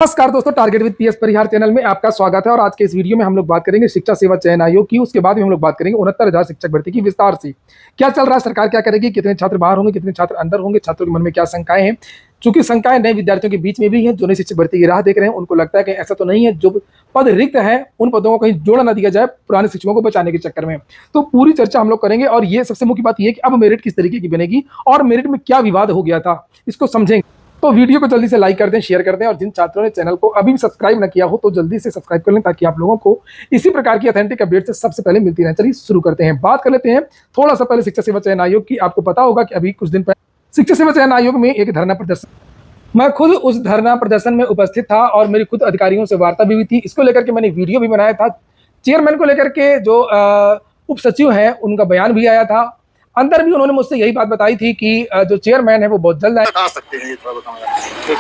नमस्कार दोस्तों, target with PS Parihar channel में आपका स्वागत है। और आज के इस वीडियो में हम लोग बात करेंगे शिक्षा सेवा चयन आयोग की। उसके बाद में हम लोग बात करेंगे 69,000 शिक्षक भर्ती की विस्तार से क्या चल रहा है, सरकार क्या करेगी, कितने छात्र बाहर होंगे, कितने छात्र अंदर होंगे, छात्रों के मन में क्या शंकाएं हैं। चूंकि शंकाएं नए विद्यार्थियों के बीच में भी हैं, जो नई शिक्षक भर्ती की राह देख रहे हैं, उनको लगता है कि ऐसा तो नहीं है, जो पद रिक्त है उन पदों को कहीं जोड़ ना दिया जाए पुराने शिक्षकों को बचाने के चक्कर में। तो पूरी चर्चा हम लोग करेंगे। और ये सबसे मुख्य बात यह है कि अब मेरिट किस तरीके की बनेगी और मेरिट में क्या विवाद हो गया था, इसको समझेंगे। तो वीडियो को जल्दी से लाइक कर दें, शेयर कर दें, और जिन छात्रों ने चैनल को अभी भी सब्सक्राइब न किया हो तो जल्दी से सब्सक्राइब कर लें, ताकि आप लोगों को इसी प्रकार की ऑथेंटिक अपडेट से सबसे पहले मिलती रहे। चलिए शुरू करते हैं। बात कर लेते हैं थोड़ा सा पहले शिक्षा सेवा चयन आयोग की। आपको पता होगा कि अभी कुछ दिन पहले शिक्षा सेवा चयन आयोग में एक धरना प्रदर्शन, मैं खुद उस धरना प्रदर्शन में उपस्थित था और मेरी खुद अधिकारियों से वार्ता भी हुई थी। इसको लेकर के मैंने वीडियो भी बनाया था। चेयरमैन को लेकर के जो उप सचिव हैं उनका बयान भी आया था। अंदर भी उन्होंने मुझसे यही बात बताई थी कि जो चेयरमैन है वो बहुत जल्द आ सकते हैं। ये थोड़ा बताऊंगा,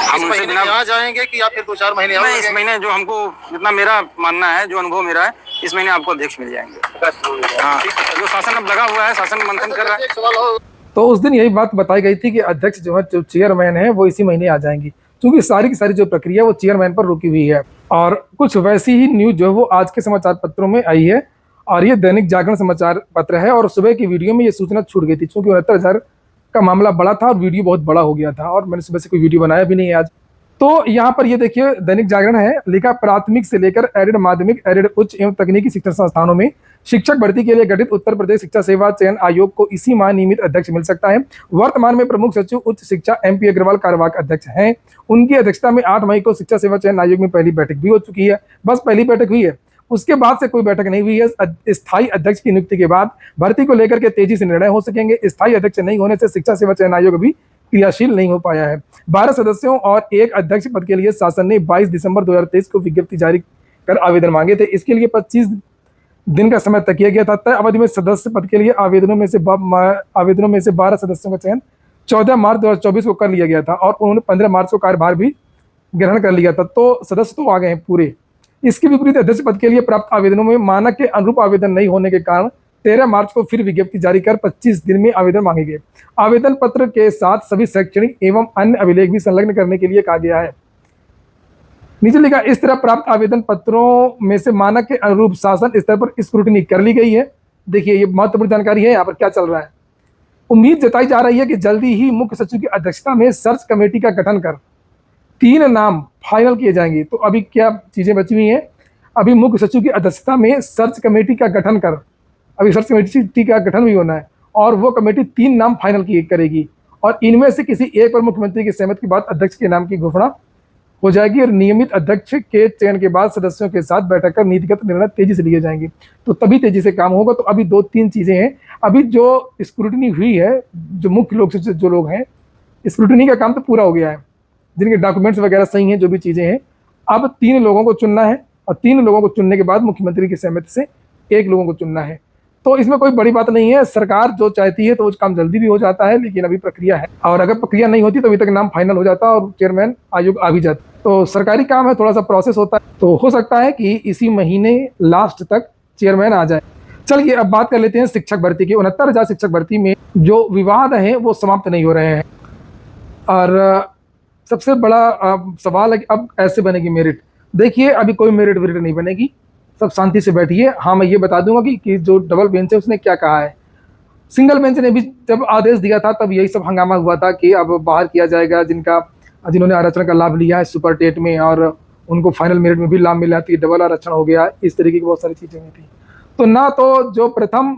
हम महीने आ जाएंगे कि या फिर 2-4 महीने? इस महीने जो हमको जितना मेरा मानना है, जो अनुभव मेरा है, इस महीने आपको अध्यक्ष मिल जाएंगे। हाँ, जो शासन अब लगा हुआ है, शासन मंथन कर रहा है। तो उस दिन यही बात बताई गई थी कि अध्यक्ष जो है, जो चेयरमैन है, वो इसी महीने आ जाएंगी, क्योंकि सारी की सारी जो प्रक्रिया वो चेयरमैन पर रुकी हुई है। और कुछ वैसी ही न्यूज जो है वो आज के समाचार पत्रों में आई है, और ये दैनिक जागरण समाचार पत्र है। और सुबह की वीडियो में ये सूचना छूट गई थी, क्योंकि 69,000 का मामला बड़ा था और वीडियो बहुत बड़ा हो गया था, और मैंने सुबह से कोई वीडियो बनाया भी नहीं है आज। तो यहाँ पर ये देखिए, दैनिक जागरण है, लिखा प्राथमिक से लेकर एडेड माध्यमिक, एडेड उच्च एवं तकनीकी शिक्षण संस्थानों में शिक्षक भर्ती के लिए गठित उत्तर प्रदेश शिक्षा सेवा चयन आयोग को इसी माह नियमित अध्यक्ष मिल सकता है। वर्तमान में प्रमुख सचिव उच्च शिक्षा MP अग्रवाल कार्यवाहक अध्यक्ष हैं। उनकी अध्यक्षता में 8 मई को शिक्षा सेवा चयन आयोग में पहली बैठक भी हो चुकी है। बस पहली बैठक हुई है, उसके बाद से कोई बैठक नहीं हुई है। स्थायी अध्यक्ष की नियुक्ति के बाद भर्ती को लेकर के तेजी से निर्णय हो सकेंगे। स्थायी अध्यक्ष नहीं होने से शिक्षा सेवा चयन आयोग भी क्रियाशील नहीं हो पाया है। 12 सदस्यों और एक अध्यक्ष पद के लिए शासन ने 22 दिसंबर 2023 को विज्ञप्ति जारी कर आवेदन मांगे थे। इसके लिए 25 दिन का समय तय किया गया था। तय अवधि में सदस्य पद के लिए आवेदनों में से 12 सदस्यों का चयन 14 मार्च 2024 को कर लिया गया था, और उन्होंने 15 मार्च को कार्यभार भी ग्रहण कर लिया था। तो सदस्य तो आ गए हैं पूरे। इसके विपरीत अध्यक्ष पद के लिए प्राप्त आवेदनों में मानक के अनुरूप आवेदन नहीं होने के कारण 13 मार्च को फिर विज्ञप्ति जारी कर 25 दिन में आवेदन मांगे गए। आवेदन पत्र के साथ सभी शैक्षणिक एवं अन्य अभिलेख भी संलग्न करने के लिए कहा गया है। नीचे लिखा, इस तरह प्राप्त आवेदन पत्रों में से मानक के अनुरूप शासन स्तर पर स्क्रूटनी कर ली गई है। देखिए, ये महत्वपूर्ण जानकारी है। यहाँ पर क्या चल रहा है, उम्मीद जताई जा रही है कि जल्दी ही मुख्य सचिव की अध्यक्षता में सर्च कमेटी का गठन कर 3 नाम फाइनल किए जाएंगे। तो अभी क्या चीजें बची हुई हैं, अभी मुख्य सचिव की अध्यक्षता में सर्च कमेटी का गठन कर, अभी सर्च कमेटी का गठन भी होना है, और वो कमेटी 3 नाम फाइनल करेगी, और इनमें से किसी एक पर मुख्यमंत्री की सहमति के बाद अध्यक्ष के नाम की घोषणा हो जाएगी। और नियमित अध्यक्ष के चयन के बाद सदस्यों के साथ बैठक कर नीतिगत निर्णय तेजी से लिए जाएंगे। तो तभी तेजी से काम होगा। तो अभी 2-3 चीजें हैं। अभी जो स्क्रूटनी हुई है, जो मुख्य लोग जो लोग हैं, स्क्रूटनी का काम तो पूरा हो गया है, जिनके डॉक्यूमेंट्स वगैरह सही हैं, जो भी चीजें हैं। अब 3 लोगों को चुनना है, और 3 लोगों को चुनने के बाद मुख्यमंत्री की सहमति से 1 लोगों को चुनना है। तो इसमें कोई बड़ी बात नहीं है। सरकार जो चाहती है तो वो काम जल्दी भी हो जाता है, लेकिन अभी प्रक्रिया है, और अगर प्रक्रिया नहीं होती तो अभी तक नाम फाइनल हो जाता और चेयरमैन आयोग आ भी जाता। तो सरकारी काम है, थोड़ा सा प्रोसेस होता है। तो हो सकता है कि इसी महीने लास्ट तक चेयरमैन आ जाए। चलिए अब बात कर लेते हैं शिक्षक भर्ती की। 69,000 शिक्षक भर्ती में जो विवाद है वो समाप्त नहीं हो रहे हैं। और सबसे बड़ा सवाल है कि अब ऐसे बनेगी मेरिट। देखिए, अभी कोई मेरिट वेरिट नहीं बनेगी, सब शांति से बैठिए। हाँ, मैं ये बता दूंगा कि जो डबल बेंच है उसने क्या कहा है। सिंगल बेंच ने भी जब आदेश दिया था तब यही सब हंगामा हुआ था कि अब बाहर किया जाएगा जिन्होंने आरक्षण का लाभ लिया है सुपर टेट में, और उनको फाइनल मेरिट में भी लाभ मिला, तो डबल आरक्षण हो गया। इस तरीके की बहुत सारी चीजें हुई थी। तो ना तो जो प्रथम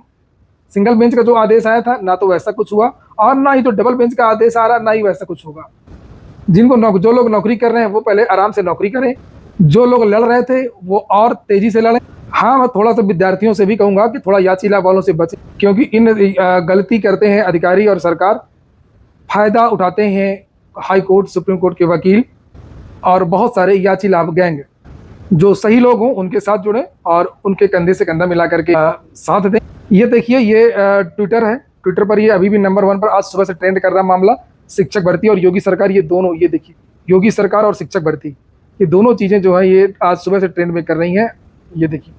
सिंगल बेंच का जो आदेश आया था, ना तो वैसा कुछ हुआ, और ना ही जो डबल बेंच का आदेश आ रहा, ना ही वैसा कुछ होगा। जो लोग नौकरी कर रहे हैं वो पहले आराम से नौकरी करें, जो लोग लड़ रहे थे वो और तेजी से लड़ें। हाँ, मैं थोड़ा सा विद्यार्थियों से भी कहूंगा कि थोड़ा याचिला वालों से बचें, क्योंकि इन गलती करते हैं अधिकारी और सरकार, फायदा उठाते हैं हाई कोर्ट सुप्रीम कोर्ट के वकील और बहुत सारे याचिला गैंग। जो सही लोग हों उनके साथ जुड़ें और उनके कंधे से कंधा मिला करके साथ दें। ये देखिए, ये ट्विटर है, ट्विटर पर ये अभी भी नंबर 1 पर आज सुबह से ट्रेंड कर रहा मामला शिक्षक भर्ती और योगी सरकार। ये दोनों, ये देखिए, योगी सरकार और शिक्षक भर्ती, ये दोनों चीजें जो है ये आज सुबह से ट्रेंड में कर रही हैं। ये देखिए,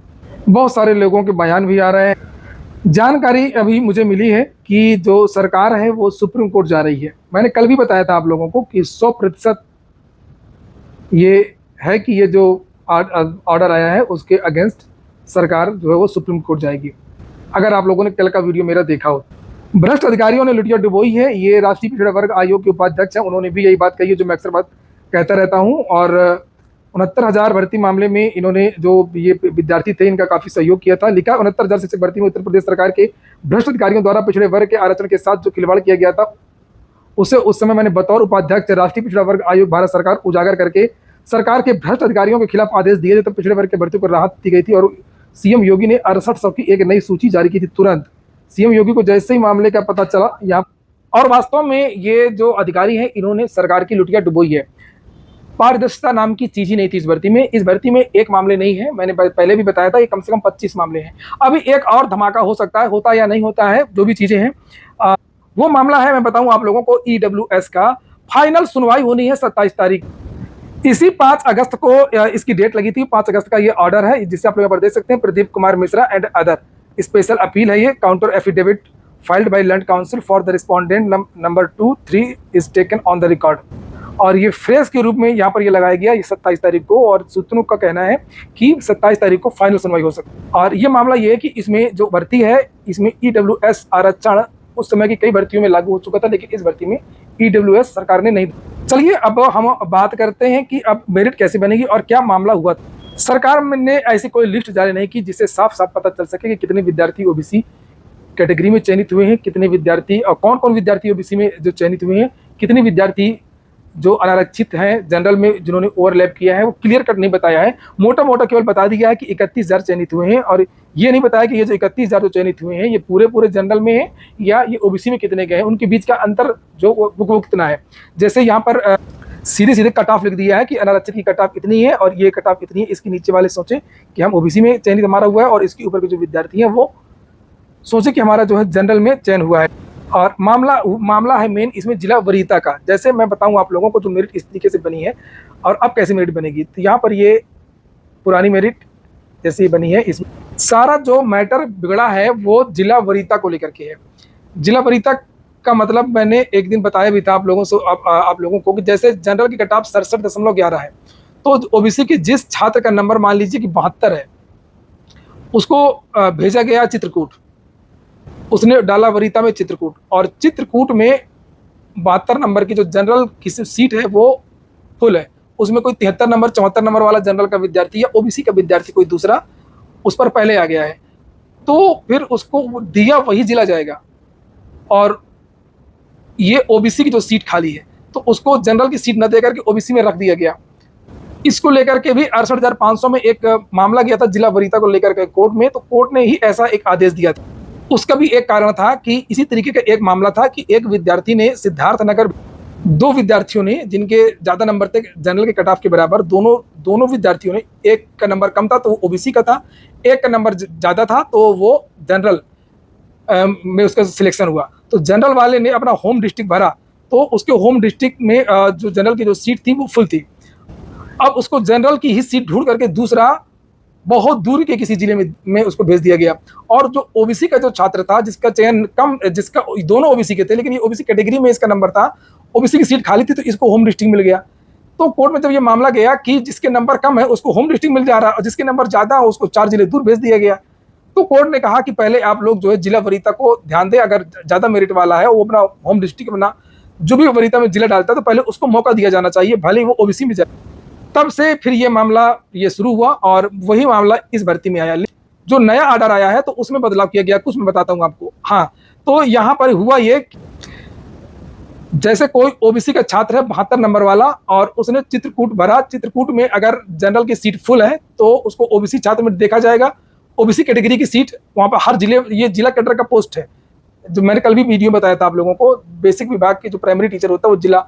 बहुत सारे लोगों के बयान भी आ रहे हैं। जानकारी अभी मुझे मिली है कि जो सरकार है वो सुप्रीम कोर्ट जा रही है। मैंने कल भी बताया था आप लोगों को कि 100% ये है कि ये जो ऑर्डर आया है उसके अगेंस्ट सरकार जो है वो सुप्रीम कोर्ट जाएगी, अगर आप लोगों ने कल का वीडियो मेरा देखा हो। भ्रष्ट अधिकारियों ने लुटिया डुबोई है, ये राष्ट्रीय पिछड़ा वर्ग आयोग के उपाध्यक्ष हैं, उन्होंने भी यही बात कही है जो मैं अक्सर बात कहता रहता हूँ। और 69,000 भर्ती मामले में इन्होंने जो ये विद्यार्थी थे इनका काफ़ी सहयोग किया था। लिखा 69,000 शिक्षक भर्ती में उत्तर प्रदेश सरकार के भ्रष्ट अधिकारियों द्वारा पिछड़े वर्ग के आरक्षण के साथ जो खिलवाड़ किया गया था उसे उस समय मैंने बतौर उपाध्यक्ष राष्ट्रीय पिछड़ा वर्ग आयोग भारत सरकार उजागर करके सरकार के भ्रष्ट अधिकारियों के खिलाफ आदेश दिए थे, तब पिछड़े वर्ग के भर्ती को राहत दी गई थी और सीएम योगी ने 6800 की एक नई सूची जारी की थी। तुरंत सीएम योगी को जैसे ही मामले का पता चला यहाँ, और वास्तव में ये जो अधिकारी हैं इन्होंने सरकार की लुटिया डुबोई है। पारदर्शिता नाम की चीज ही नहीं थी इस भर्ती में। इस भर्ती में एक मामले नहीं है, मैंने पहले भी बताया था, ये कम से कम 25 मामले हैं। अभी एक और धमाका हो सकता है, होता या नहीं होता है, जो भी चीजें हैं वो मामला है। मैं बताऊं आप लोगों को, EWS का फाइनल सुनवाई होनी है 27 तारीख। इसी 5 अगस्त को इसकी डेट लगी थी। 5 अगस्त का ये ऑर्डर है जिसे आप लोग यहाँ पर देख सकते हैं, Pradeep Kumar Mishra and other special appeal है। ये counter affidavit filed by land council for the respondent number 2, 3 is taken on the record. और ये फ्रेज के रूप में यहाँ पर ये लगाया गया ये 27 तारीख को, और सूत्रों का कहना है कि 27 तारीख को फाइनल सुनवाई हो सकती है। और ये मामला ये है कि इसमें जो भर्ती है इसमें EWS आरक्षण उस समय की कई भर्तियों में लागू हो चुका था, लेकिन इस भर्ती में EWS सरकार ने नहीं। चलिए अब हम बात करते हैं कि अब मेरिट कैसे बनेगी और क्या मामला हुआ। सरकार ने ऐसी कोई लिस्ट जारी नहीं की जिससे साफ साफ पता चल सके कि कितने विद्यार्थी OBC कैटेगरी में चयनित हुए हैं, कितने विद्यार्थी और कौन कौन विद्यार्थी OBC में जो चयनित हुए हैं, कितने विद्यार्थी जो अनारक्षित हैं जनरल में जिन्होंने ओवरलैप किया है, वो क्लियर कट नहीं बताया है। मोटा मोटा केवल बता दिया है कि 31,000 चयनित हुए हैं, और ये नहीं बताया कि ये जो 31,000 जो चयनित हुए हैं ये पूरे जनरल में है या ये OBC में कितने गए हैं, उनके बीच का अंतर जो वो कितना है। जैसे यहाँ पर सीधे कट ऑफ लिख दिया है कि अनारक्षित की कट ऑफ इतनी है और ये कट ऑफ इतनी है। इसके नीचे वाले सोचें कि हम OBC में चयनित हमारा हुआ है, और इसके ऊपर के जो विद्यार्थी हैं वो सोचे कि हमारा जो है जनरल में चयन हुआ है। और मामला है मेन इसमें जिला वरीयता का। जैसे मैं बताऊं आप लोगों को जो मेरिट इस तरीके से बनी है और अब कैसे मेरिट बनेगी, तो यहाँ पर ये पुरानी मेरिट जैसे बनी है, इसमें सारा जो मैटर बिगड़ा है वो जिला वरीयता को लेकर के है। जिला वरीयता का मतलब मैंने एक दिन बताया भी था आप लोगों को कि जैसे जनरल की कट ऑफ 67.11 है, तो OBC के जिस छात्र का नंबर मान लीजिए कि 72 है, उसको भेजा गया चित्रकूट, उसने डाला वरीयता में चित्रकूट, और चित्रकूट में 72 नंबर की जो जनरल की सीट है वो फुल है, उसमें कोई 73 नंबर 74 नंबर वाला जनरल का विद्यार्थी या OBC का विद्यार्थी कोई दूसरा उस पर पहले आ गया है, तो फिर उसको दिया वही जिला जाएगा। और ये OBC की जो सीट खाली है तो उसको जनरल की सीट न देकर के OBC में रख दिया गया। इसको लेकर के भी 68,500 में एक मामला गया था जिला वरीयता को लेकर के कोर्ट में, तो कोर्ट ने ही ऐसा एक आदेश दिया था। उसका भी एक कारण था कि इसी तरीके का एक मामला था कि एक विद्यार्थी ने सिद्धार्थ नगर, 2 विद्यार्थियों ने जिनके ज़्यादा नंबर थे जनरल के कट ऑफ के बराबर, दोनों विद्यार्थियों ने, एक का नंबर कम था तो वो OBC का था, एक का नंबर ज़्यादा था तो वो जनरल में उसका सिलेक्शन हुआ। तो जनरल वाले ने अपना होम डिस्ट्रिक्ट भरा, तो उसके होम डिस्ट्रिक्ट में जो जनरल की जो सीट थी वो फुल थी। अब उसको जनरल की ही सीट ढूंढ करके दूसरा बहुत दूर के किसी जिले में उसको भेज दिया गया। और जो OBC का जो छात्र था जिसका चयन कम, जिसका दोनों OBC के थे लेकिन ये OBC कैटेगरी में इसका नंबर था, OBC की सीट खाली थी तो इसको होम डिस्ट्रिक्ट मिल गया। तो कोर्ट में जब ये मामला गया कि जिसके नंबर कम है उसको होम डिस्ट्रिक्ट मिल जा रहा है और जिसके नंबर ज़्यादा है उसको 4 जिले दूर भेज दिया गया। तो कोर्ट ने कहा कि पहले आप लोग जो है जिला वरीयता को ध्यान दें, अगर ज़्यादा मेरिट वाला है वो अपना होम डिस्ट्रिक्ट अपना जो भी वरीयता में जिला डालता है तो पहले उसको मौका दिया जाना चाहिए, भले ही वो OBC में जाए। तब से फिर ये मामला ये शुरू हुआ और वही मामला इस भर्ती में आया। जो नया ऑर्डर आया है तो उसमें बदलाव किया गया, कुछ मैं बताता हूँ आपको। हाँ, तो यहाँ पर हुआ ये, जैसे कोई OBC का छात्र है 72 नंबर वाला और उसने चित्रकूट भरा, चित्रकूट में अगर जनरल की सीट फुल है तो उसको OBC छात्र में देखा जाएगा। OBC कैटेगरी की सीट वहाँ पर हर जिले, ये जिला कैडर का पोस्ट है, जो मैंने कल भी वीडियो बताया था आप लोगों को। बेसिक विभाग के जो प्राइमरी टीचर होता है वो जिला,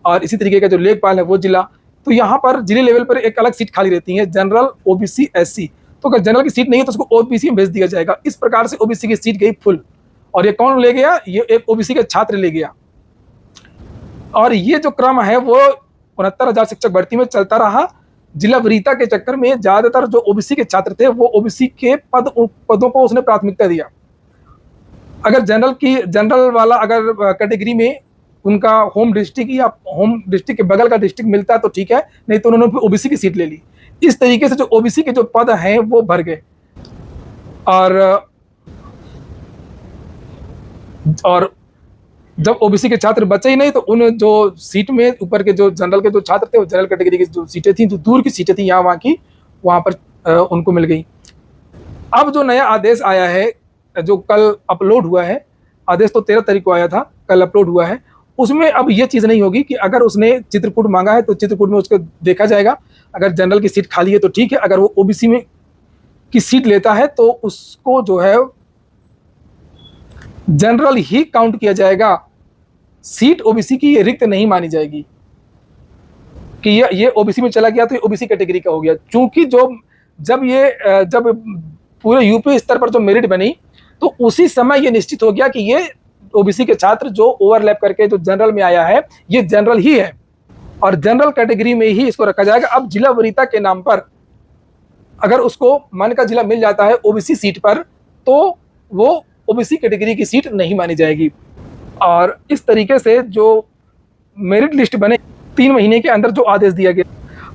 और इसी तरीके का जो लेखपाल है वो जिला। तो यहाँ पर जिले लेवल पर एक अलग सीट खाली रहती है, जनरल, OBC, SC। तो अगर जनरल की सीट नहीं है तो उसको OBC में भेज दिया जाएगा। इस प्रकार से OBC की सीट गई फुल, और ये कौन ले गया? ये एक OBC का छात्र ले गया। और ये जो क्रम है वो 69,000 शिक्षक भर्ती में चलता रहा। जिला वरीयता के चक्कर में ज्यादातर जो OBC के छात्र थे वो OBC के पदों को उसने प्राथमिकता दिया। अगर जनरल वाला अगर कैटेगरी में उनका होम डिस्ट्रिक्ट या होम डिस्ट्रिक्ट के बगल का डिस्ट्रिक्ट मिलता तो ठीक है, नहीं तो उन्होंने ओबीसी की सीट ले ली। इस तरीके से जो ओबीसी के जो पद हैं वो भर गए। और जब ओबीसी के छात्र बचे ही नहीं तो उन जो सीट में ऊपर के जो जनरल के जो छात्र थे, वो जनरल कैटेगरी की जो सीटें थी, जो दूर की सीटें थी यहाँ वहाँ की, वहाँ पर उनको मिल गई। अब जो नया आदेश आया है, जो कल अपलोड हुआ है, आदेश तो 13 तारीख को आया था, कल अपलोड हुआ है, उसमें अब ये चीज़ नहीं होगी कि अगर उसने चित्रकूट मांगा है तो चित्रकूट में उसको देखा जाएगा। अगर जनरल की सीट खाली है तो ठीक है, अगर वो ओबीसी में की सीट लेता है तो उसको जो है जनरल ही काउंट किया जाएगा। सीट ओबीसी की ये रिक्त नहीं मानी जाएगी कि ये ओबीसी में चला गया तो ये ओबीसी कैटेगरी का हो गया। क्योंकि जब पूरे यूपी स्तर पर जो मेरिट बनी तो उसी समय ये निश्चित हो गया कि ये ओबीसी के छात्र जो ओवरलैप करके जो जनरल में आया है, ये जनरल ही है और जनरल कैटेगरी में ही इसको रखा जाएगा। अब जिला वरीयता के नाम पर अगर उसको मन का जिला मिल जाता है ओबीसी सीट पर, तो वो ओबीसी कैटेगरी की सीट नहीं मानी जाएगी। और इस तरीके से जो मेरिट लिस्ट बने 3 महीने के अंदर जो आदेश दिया गया,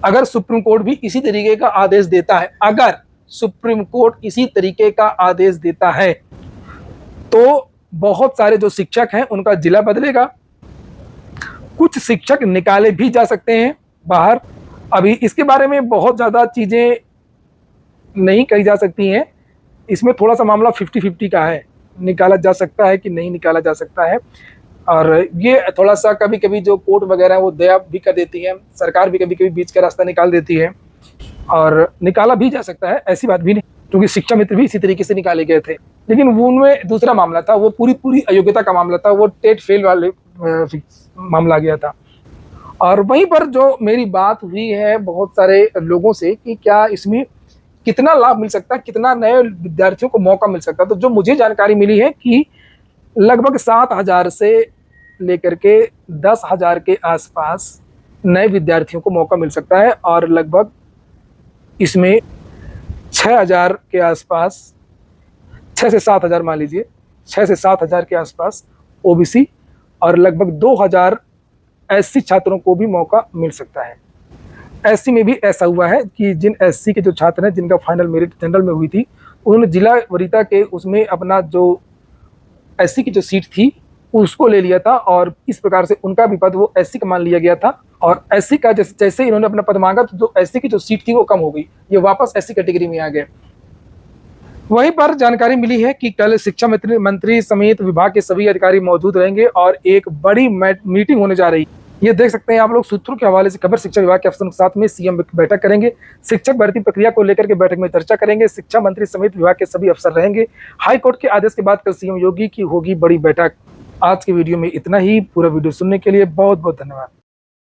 अगर सुप्रीम कोर्ट भी इसी तरीके का आदेश देता है, अगर सुप्रीम कोर्ट इसी तरीके का आदेश देता है तो बहुत सारे जो शिक्षक हैं उनका जिला बदलेगा। कुछ शिक्षक निकाले भी जा सकते हैं बाहर। अभी इसके बारे में बहुत ज़्यादा चीज़ें नहीं कही जा सकती हैं, इसमें थोड़ा सा मामला 50-50 का है, निकाला जा सकता है कि नहीं निकाला जा सकता है। और ये थोड़ा सा कभी कभी जो कोर्ट वगैरह है वो दया भी कर देती है, सरकार भी कभी कभी बीच का रास्ता निकाल देती है और निकाला भी जा सकता है, ऐसी बात भी नहीं, क्योंकि शिक्षा मित्र भी इसी तरीके से निकाले गए थे। लेकिन वो उनमें दूसरा मामला था, वो पूरी अयोग्यता का मामला था, वो टेट फेल वाले मामला गया था। और वहीं पर जो मेरी बात हुई है बहुत सारे लोगों से कि क्या इसमें कितना लाभ मिल सकता है, कितना नए विद्यार्थियों को मौका मिल सकता है, तो जो मुझे जानकारी मिली है कि लगभग 7,000 से लेकर के 10,000 के आसपास नए विद्यार्थियों को मौका मिल सकता है और लगभग इसमें 6,000 के आसपास, 6 से 7,000 मान लीजिए, 6 से 7,000 के आसपास ओबीसी और लगभग 2,000 एससी छात्रों को भी मौका मिल सकता है। एससी में भी ऐसा हुआ है कि जिन एससी के जो छात्र हैं जिनका फाइनल मेरिट जनरल में हुई थी, उन्होंने जिला वरीयता के उसमें अपना जो एससी की जो सीट थी उसको ले लिया था और इस प्रकार से उनका भी पद वो एससी का मान लिया गया था। और एससी का जैसे इन्होंने अपना पद मांगा तो जो एससी की जो सीट थी वो कम हो गई, ये वापस एससी कैटेगरी में आ गए। वहीं पर जानकारी मिली है कि कल शिक्षा मंत्री समेत विभाग के सभी अधिकारी मौजूद रहेंगे और एक बड़ी मीटिंग होने जा रही है। ये देख सकते हैं आप लोग, सूत्रों के हवाले से खबर। शिक्षा विभाग के अफसरों के साथ में सीएम बैठक करेंगे, शिक्षक भर्ती प्रक्रिया को लेकर के बैठक में चर्चा करेंगे, शिक्षा मंत्री समेत विभाग के सभी अफसर रहेंगे। हाई कोर्ट के आदेश के बाद कल सीएम योगी की होगी बड़ी बैठक। आज की वीडियो में इतना ही। पूरा वीडियो सुनने के लिए बहुत बहुत धन्यवाद।